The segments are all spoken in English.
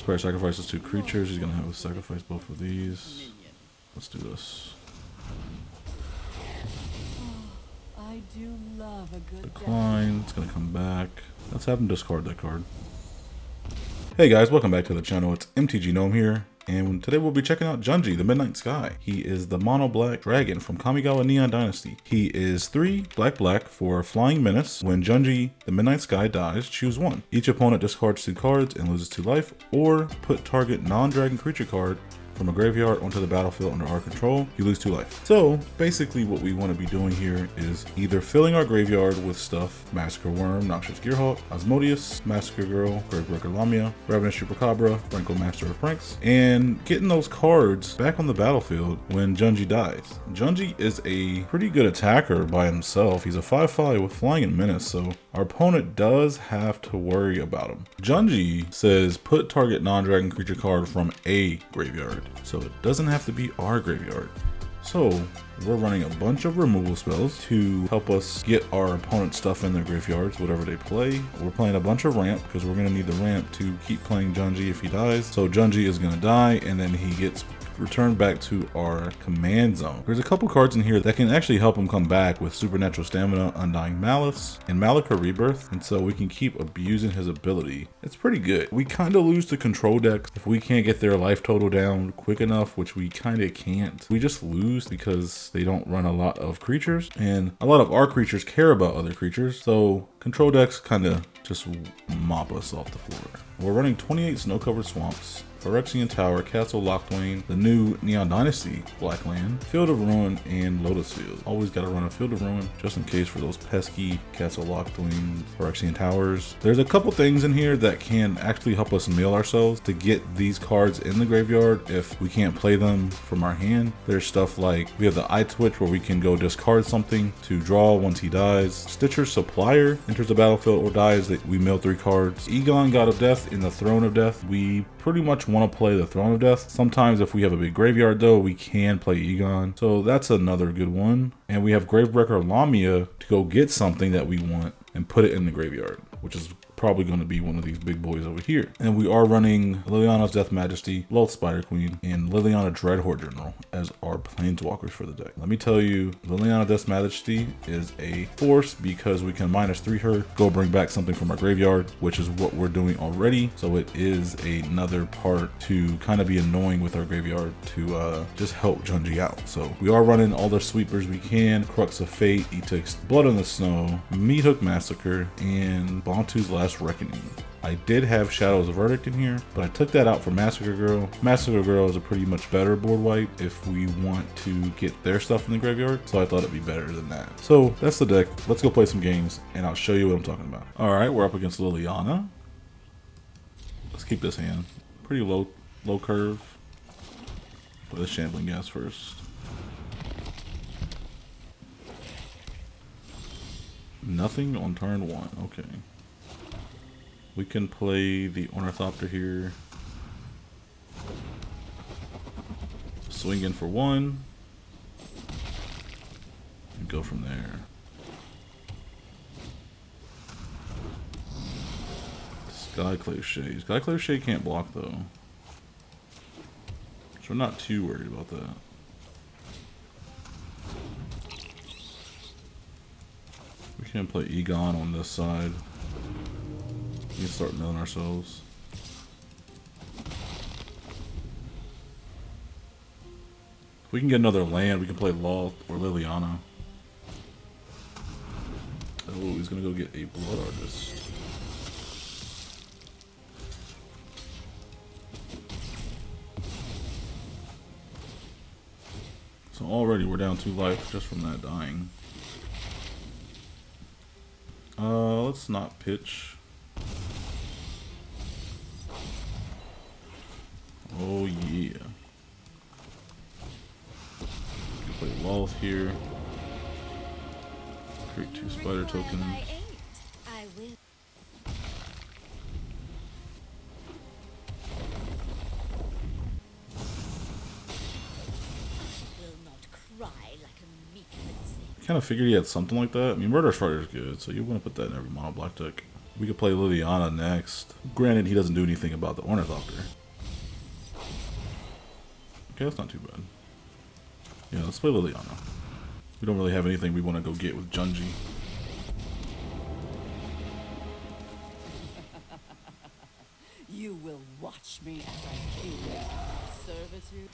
player sacrifices 2 creatures. He's gonna have to sacrifice both of these. Let's do this. I do love a good Decline. It's gonna come back. Let's have him discard that card. Hey guys, welcome back to the channel. It's MTGGnome here, and today we'll be checking out Junji, the Midnight Sky. He is the mono black dragon from Kamigawa Neon Dynasty. He is 3 black for Flying Menace. When Junji, the Midnight Sky dies, choose 1. Each opponent discards 2 cards and loses 2 life, or put target non-dragon creature card from a graveyard onto the battlefield under our control, you lose 2 life. So basically what we want to be doing here is either filling our graveyard with stuff, Massacre Worm, Noxious Gearhawk, Asmodeus, Massacre Girl, Gravebreaker Lamia, Ravenous Chupacabra, Franco Master of Pranks, and getting those cards back on the battlefield when Junji dies. Junji is a pretty good attacker by himself. He's a 5/5 with Flying and Menace, so our opponent does have to worry about him. Junji says put target non-dragon creature card from a graveyard. So it doesn't have to be our graveyard. So we're running a bunch of removal spells to help us get our opponent's stuff in their graveyards, whatever they play. We're playing a bunch of ramp because we're going to need the ramp to keep playing Junji if he dies. So Junji is going to die and then he gets returned back to our command zone. There's a couple cards in here that can actually help him come back with Supernatural Stamina, Undying Malice, and Malika Rebirth, and so we can keep abusing his ability. It's pretty good. We kind of lose to control decks if we can't get their life total down quick enough, which we kind of can't. We just lose because they don't run a lot of creatures, and a lot of our creatures care about other creatures, so control decks kind of just mop us off the floor. We're running 28 snow-covered swamps, Phyrexian Tower, Castle Lochthwain, the new Neon Dynasty Black Land, Field of Ruin, and Lotus Field. Always got to run a Field of Ruin just in case for those pesky Castle Lochthwain, Phyrexian Towers. There's a couple things in here that can actually help us mill ourselves to get these cards in the graveyard if we can't play them from our hand. There's stuff like we have the Eye Twitch where we can go discard something to draw once he dies. Stitcher's Supplier enters the battlefield or dies, that we mill 3 cards. Egon, God of Death, in the Throne of Death. We pretty much want to play the Throne of Death. Sometimes if we have a big graveyard though, we can play Egon. So that's another good one. And we have Gravebreaker Lamia to go get something that we want and put it in the graveyard, which is probably going to be one of these big boys over here. And we are running Liliana's Death Majesty, Lulth Spider Queen, and Liliana Dreadhorde General as our planeswalkers for the deck. Let me tell you, Liliana Death Majesty is a force because we can -3 her, go bring back something from our graveyard, which is what we're doing already. So it is another part to kind of be annoying with our graveyard to just help Junji out. So we are running all the sweepers we can, Crux of Fate, Etix, Blood on the Snow, Meathook Massacre, and Bantu's Last Reckoning. I did have Shadow's Verdict in here, but I took that out for Massacre Girl. Massacre Girl is a pretty much better board wipe if we want to get their stuff in the graveyard, so I thought it'd be better than that. So that's the deck. Let's go play some games and I'll show you what I'm talking about. All right, we're up against Liliana. Let's keep this hand. Pretty low curve. Play the Shambling Gas first. Nothing on turn 1, okay. We can play the Ornithopter here. Swing in for 1. And go from there. Skyclave Shade. Skyclave Shade can't block though. So we're not too worried about that. We can play Egon on this side. We can start milling ourselves. If we can get another land, we can play Lulth or Liliana. Oh, he's gonna go get a Blood Artist. So already we're down 2 life just from that dying. Let's not pitch. Oh yeah. Can play Lulth here. Create 2 spider tokens. I kind of figured he had something like that. I mean, Murder Strider is good, so you want to put that in every mono black deck. We could play Liliana next. Granted, he doesn't do anything about the Ornithopter. Okay, that's not too bad. Yeah, let's play Liliana. We don't really have anything we want to go get with Junji. You will watch me as I kill you. Servitude.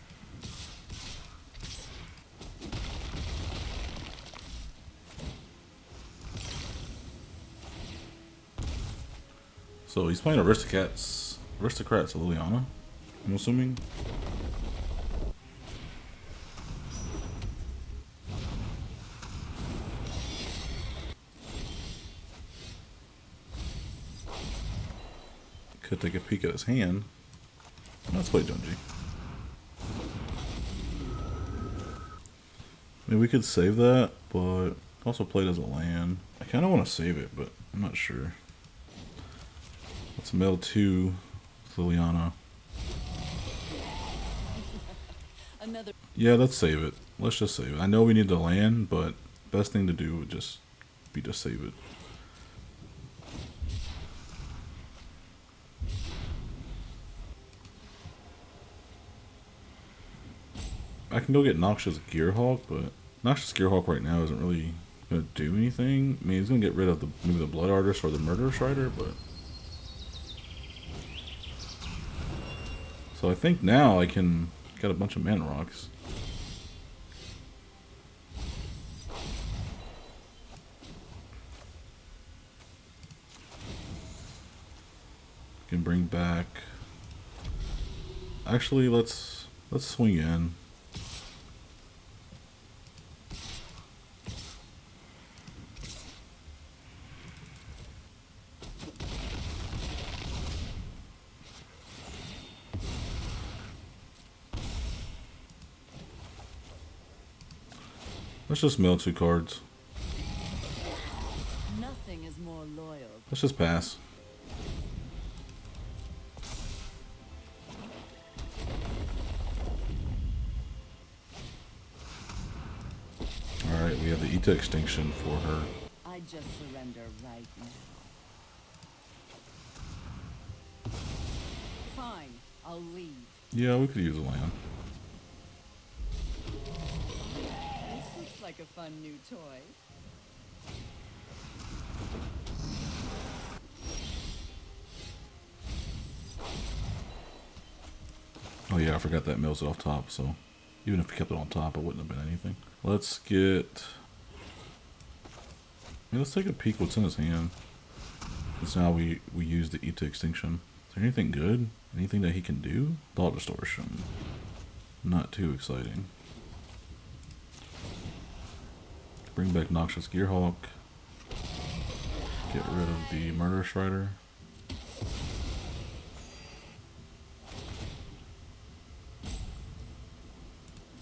So he's playing Aristocrats Liliana, I'm assuming. Could take a peek at his hand. Let's play Junji. I mean, we could save that, but also play it as a land. I kind of want to save it, but I'm not sure. Let's mill 2 Liliana. Yeah, let's save it. Let's just save it. I know we need the land, but best thing to do would just be to save it. I can go get Noxious Gearhawk, but Noxious Gearhawk right now isn't really going to do anything. I mean, he's going to get rid of maybe the Blood Artist or the Murderous Rider, but... So I think now I can get a bunch of Mana Rocks. Can bring back... Actually, let's swing in. Let's just mill 2 cards. Nothing is more loyal. Let's just pass. Alright, we have the Eta Extinction for her. I just surrender right now. Fine, I'll leave. Yeah, we could use a land. This looks like a fun new toy. Oh yeah, I forgot that mills it off top, so even if we kept it on top, it wouldn't have been anything. Let's get... let's take a peek what's in his hand. Since now we use the Eta Extinction. Is there anything good? Anything that he can do? Thought Distortion. Not too exciting. Bring back Noxious Gearhawk. Get rid of the Murderous Rider.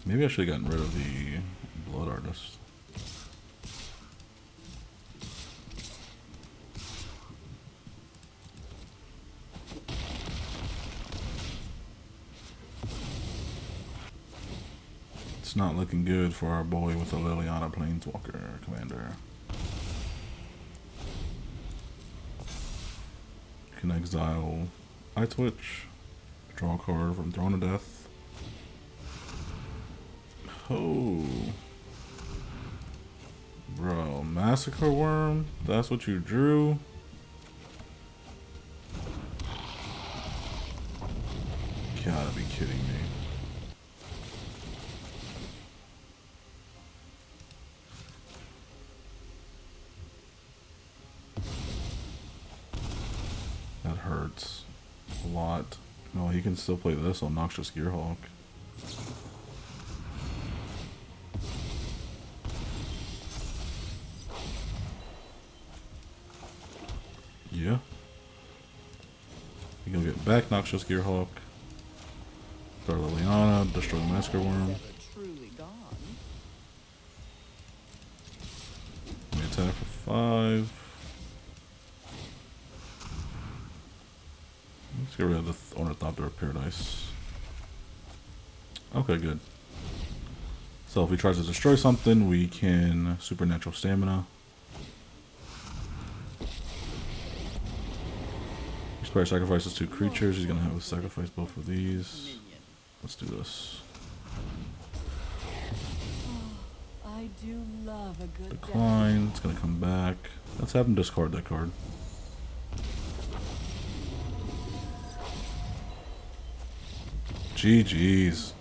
Maybe I should have gotten rid of the Blood Artist. It's not looking good for our boy with the Liliana Planeswalker commander. Can exile Eye Twitch, draw a card from Throne of Death. Oh, bro, Massacre Worm? That's what you drew? Gotta be kidding me. That hurts a lot. No, he can still play this on Noxious Gearhawk. Yeah. You go get back Noxious Gearhawk. Start Liliana, destroy the Massacre Worm. We attack for 5. Let's get rid of the Ornithopter of Paradise. Okay, good. So if he tries to destroy something, we can Supernatural Stamina. player sacrifices 2 creatures. He's gonna have to sacrifice both of these. Let's do this. I do love a good Decline. It's gonna come back. Let's have him discard that card. GG's.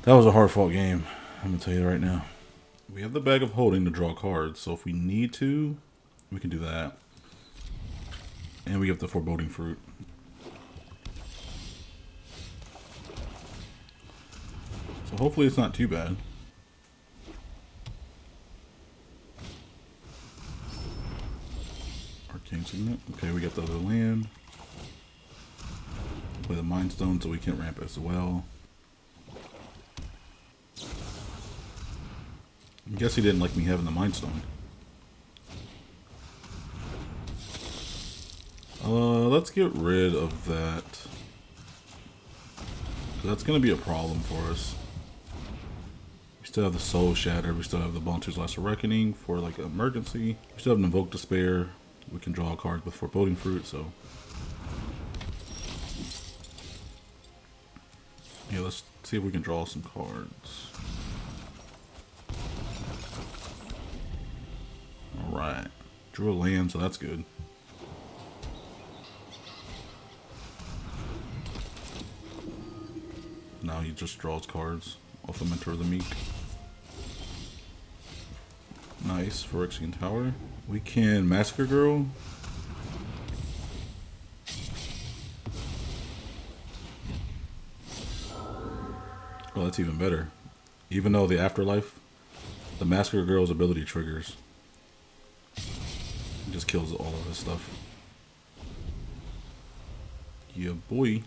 That was a hard fought game. I'm gonna tell you right now. We have the bag of holding to draw cards, so if we need to, we can do that. And we get the foreboding fruit. So hopefully it's not too bad. Arcane Signet. Okay, we got the other land. Play the Mind Stone so we can ramp as well. I guess he didn't like me having the Mind Stone. Let's get rid of that. That's going to be a problem for us. We still have the Soul Shatter. We still have the Bontu's Last Reckoning for like an emergency. We still have an Invoke Despair. We can draw cards with Foreboding Fruit, so. Yeah, let's see if we can draw some cards. Alright. Drew a land, so that's good. Now he just draws cards off the Mentor of the Meek. Nice, Phyrexian Tower. We can Massacre Girl. Well, that's even better. Even though the Afterlife, the Massacre Girl's ability triggers. It just kills all of his stuff. Yeah, boy.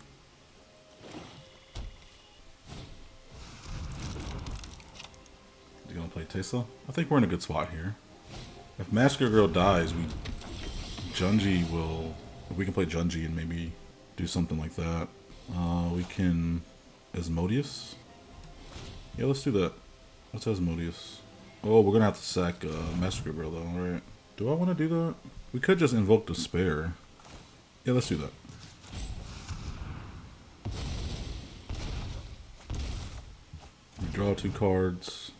Is he gonna play Teysa? I think we're in a good spot here. If Massacre Girl dies, Junji will. We can play Junji and maybe do something like that. We can Asmodeus. Yeah, let's do that. What's Asmodeus? Oh, we're gonna have to sack Massacre Girl though, right? Do I want to do that? We could just invoke Despair. Yeah, let's do that. We draw 2 cards.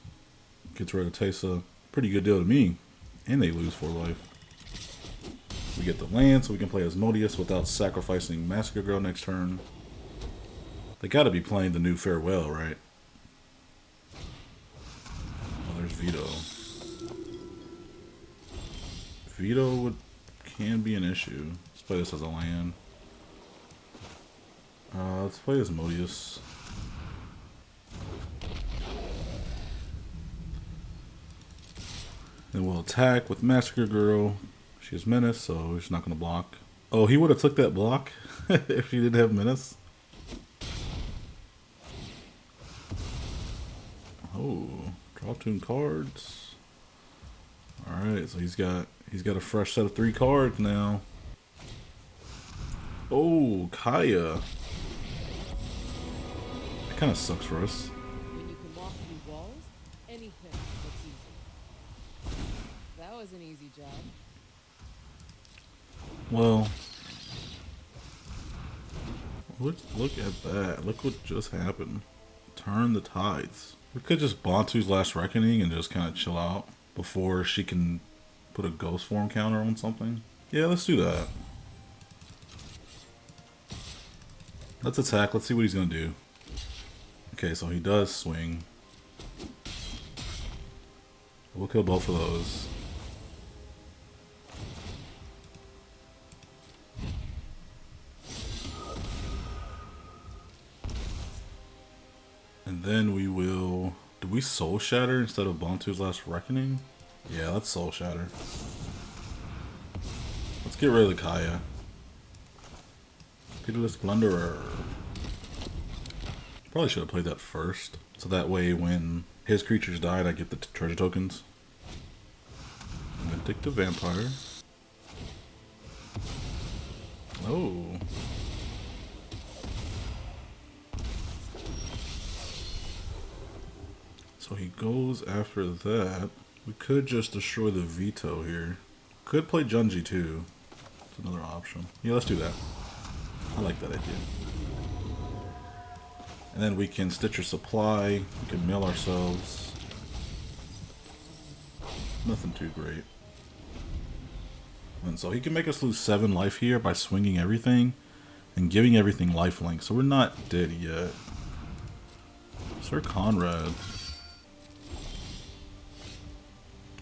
Gets rid of Teysa. Pretty good deal to me. And they lose 4 life. We get the land, so we can play Asmodeus without sacrificing Massacre Girl next turn. They gotta be playing the new Farewell, right? Oh, there's Veto. Veto can be an issue. Let's play this as a land. Let's play Asmodeus. Then we'll attack with Massacre Girl. She has Menace, so she's not going to block. Oh, he would have took that block if she didn't have Menace. Oh, draw 2 cards. Alright, so he's got a fresh set of 3 cards now. Oh, Kaya. That kind of sucks for us. When you can walk through walls, anything looks easy. That was an easy job. Well, look at that. Look what just happened. Turn the tides. We could just Bontu's Last Reckoning and just kind of chill out before she can put a ghost form counter on something. Yeah, let's do that. Let's attack. Let's see what he's going to do. Okay, so he does swing. We'll kill both of those. And then we will... Do we Soul Shatter instead of Bontu's Last Reckoning? Yeah, let's Soul Shatter. Let's get rid of the Kaya. Pitiless Plunderer. Probably should have played that first. So that way when his creatures died, I get the treasure tokens. Vindictive Vampire. Oh. So he goes after that. We could just destroy the Veto here. Could play Junji too. It's another option. Yeah, let's do that. I like that idea. And then we can Stitcher Supply. We can mill ourselves. Nothing too great. And so he can make us lose 7 life here by swinging everything and giving everything lifelink. So we're not dead yet. Sir Conrad.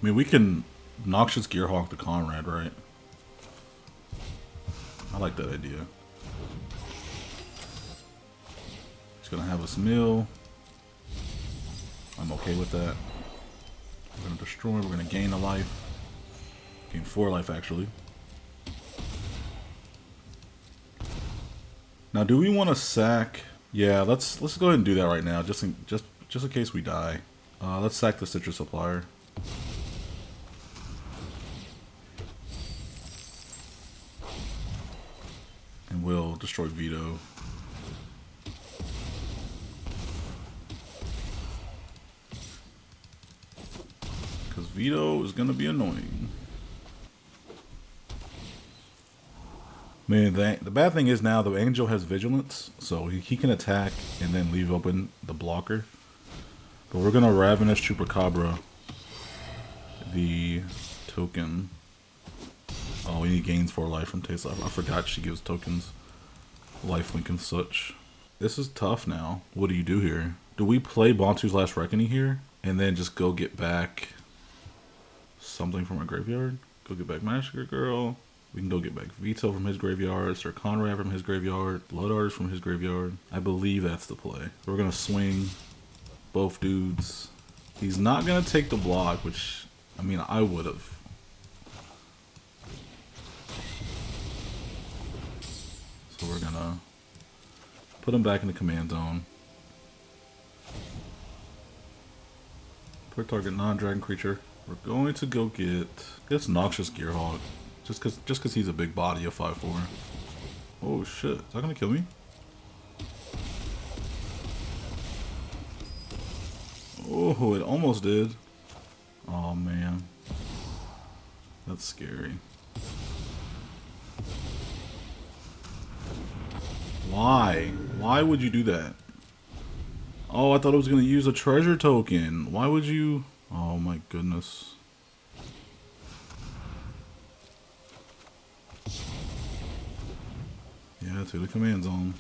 I mean, we can Noxious Gearhawk the Conrad, right? I like that idea. He's gonna have us mill. I'm okay with that. We're gonna destroy, we're gonna gain a life. Gain 4 life actually. Now do we want to sack? Yeah, let's go ahead and do that right now, just in case we die. Let's sack the Citrus Supplier. And we'll destroy Vito. Because Vito is going to be annoying. Man, the bad thing is now the Angel has Vigilance, so he can attack and then leave open the blocker. But we're going to Ravenous Chupacabra the token. Oh, he gains 4 life from Teysa. I forgot she gives tokens lifelink and such. This is tough now. What do you do here? Do we play Bantu's Last Reckoning here and then just go get back something from our graveyard? Go get back Massacre Girl. We can go get back Vito from his graveyard, Sir Conrad from his graveyard, Blood Artist from his graveyard. I believe that's the play. We're going to swing both dudes. He's not going to take the block, which, I mean, I would have. So we're going to put him back in the command zone. Put target non-dragon creature. We're going to go get this Noxious Gearhawk. Just cause he's a big body of 5/4. Oh shit, is that gonna kill me? Oh, it almost did. Oh man. That's scary. Why? Why would you do that? Oh, I thought it was gonna use a treasure token. Why would you? Oh my goodness. Yeah, to the command zone.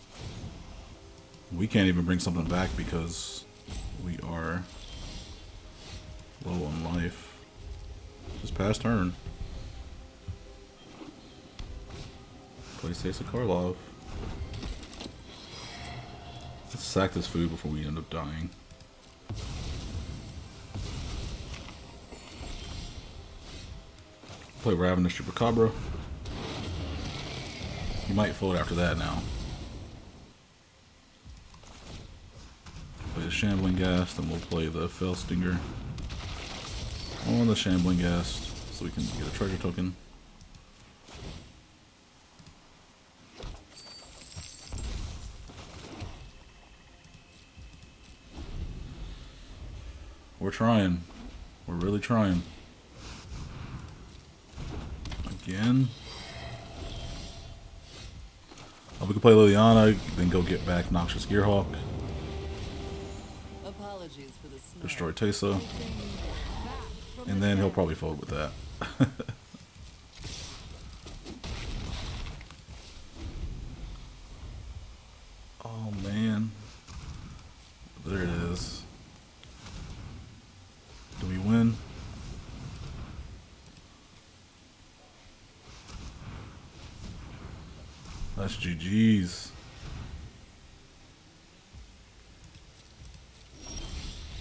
We can't even bring something back because we are low on life. Just past turn. Play Teysa Karlov. Let's sack this food before we end up dying. Play Ravenous Chupacabra. You might fold after that now. Play the Shambling Ghast, then we'll play the Fell Stinger on the Shambling Ghast so we can get a treasure token. We're trying. We're really trying. Again. We can play Liliana, then go get back Noxious Gearhawk. Apologies for the snow. Destroy Teysa. And then he'll probably fold with that. Oh man. There it is. Do we win? That's GG's.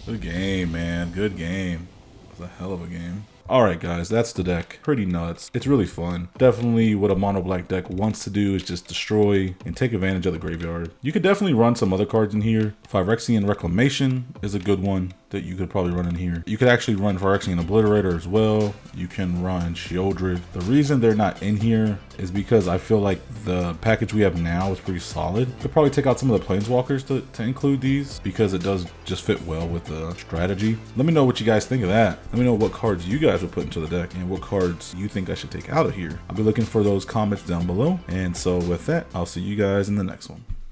Good game, man. Good game. It was a hell of a game. Alright guys, that's the deck. Pretty nuts. It's really fun. Definitely what a mono black deck wants to do is just destroy and take advantage of the graveyard. You could definitely run some other cards in here. Phyrexian Reclamation is a good one that you could probably run in here. You could actually run Phyrexian Obliterator as well. You can run Sheoldred. The reason they're not in here is because I feel like the package we have now is pretty solid. They'll probably take out some of the planeswalkers to include these because it does just fit well with the strategy. Let me know what you guys think of that. Let me know what cards you guys would put into the deck and what cards you think I should take out of here. I'll be looking for those comments down below. And so with that, I'll see you guys in the next one.